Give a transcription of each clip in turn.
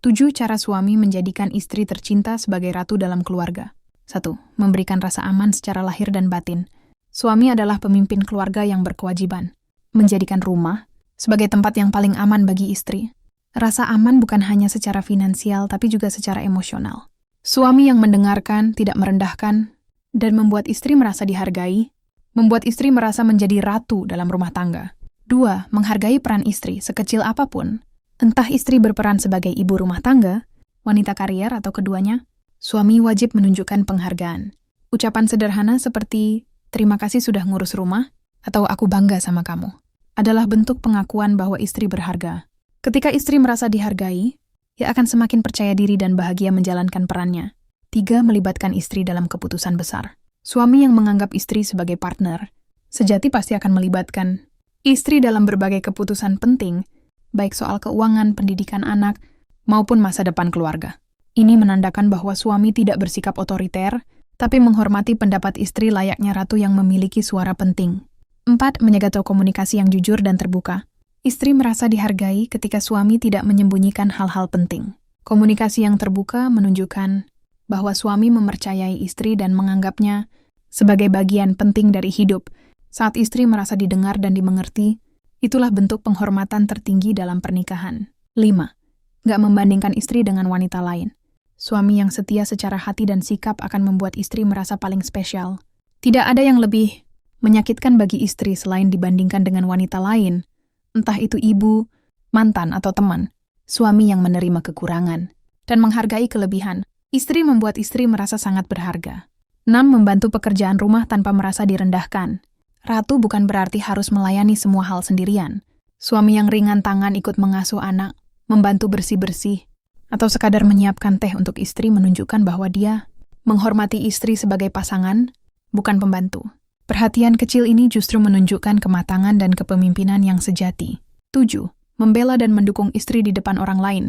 7 cara suami menjadikan istri tercinta sebagai ratu dalam keluarga. 1. Memberikan rasa aman secara lahir dan batin. Suami adalah pemimpin keluarga yang berkewajiban menjadikan rumah sebagai tempat yang paling aman bagi istri. Rasa aman bukan hanya secara finansial, tapi juga secara emosional. Suami yang mendengarkan, tidak merendahkan, dan membuat istri merasa dihargai, membuat istri merasa menjadi ratu dalam rumah tangga. 2. Menghargai peran istri sekecil apapun. Entah istri berperan sebagai ibu rumah tangga, wanita karier, atau keduanya, suami wajib menunjukkan penghargaan. Ucapan sederhana seperti, terima kasih sudah ngurus rumah, atau aku bangga sama kamu, adalah bentuk pengakuan bahwa istri berharga. Ketika istri merasa dihargai, ia akan semakin percaya diri dan bahagia menjalankan perannya. 3. Melibatkan istri dalam keputusan besar. Suami yang menganggap istri sebagai partner, sejati pasti akan melibatkan istri dalam berbagai keputusan penting, baik soal keuangan, pendidikan anak, maupun masa depan keluarga. Ini menandakan bahwa suami tidak bersikap otoriter, tapi menghormati pendapat istri layaknya ratu yang memiliki suara penting. 4. Menjaga komunikasi yang jujur dan terbuka. Istri merasa dihargai ketika suami tidak menyembunyikan hal-hal penting. Komunikasi yang terbuka menunjukkan bahwa suami mempercayai istri dan menganggapnya sebagai bagian penting dari hidup. Saat istri merasa didengar dan dimengerti, itulah bentuk penghormatan tertinggi dalam pernikahan. 5. Gak membandingkan istri dengan wanita lain. Suami yang setia secara hati dan sikap akan membuat istri merasa paling spesial. Tidak ada yang lebih menyakitkan bagi istri selain dibandingkan dengan wanita lain, entah itu ibu, mantan, atau teman. Suami yang menerima kekurangan dan menghargai kelebihan istri membuat istri merasa sangat berharga. 6. Membantu pekerjaan rumah tanpa merasa direndahkan. Ratu bukan berarti harus melayani semua hal sendirian. Suami yang ringan tangan ikut mengasuh anak, membantu bersih-bersih, atau sekadar menyiapkan teh untuk istri menunjukkan bahwa dia menghormati istri sebagai pasangan, bukan pembantu. Perhatian kecil ini justru menunjukkan kematangan dan kepemimpinan yang sejati. 7. Membela dan mendukung istri di depan orang lain.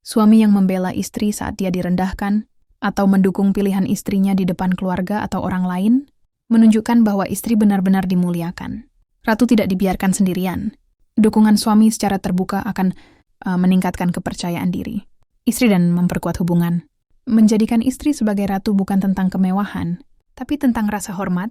Suami yang membela istri saat dia direndahkan, atau mendukung pilihan istrinya di depan keluarga atau orang lain, menunjukkan bahwa istri benar-benar dimuliakan. Ratu tidak dibiarkan sendirian. Dukungan suami secara terbuka akan meningkatkan kepercayaan diri istri dan memperkuat hubungan. Menjadikan istri sebagai ratu bukan tentang kemewahan, tapi tentang rasa hormat,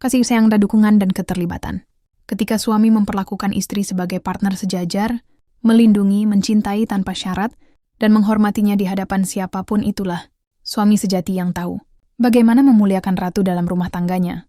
kasih sayang dan dukungan dan keterlibatan. Ketika suami memperlakukan istri sebagai partner sejajar, melindungi, mencintai tanpa syarat, dan menghormatinya di hadapan siapapun, itulah suami sejati yang tahu bagaimana memuliakan ratu dalam rumah tangganya.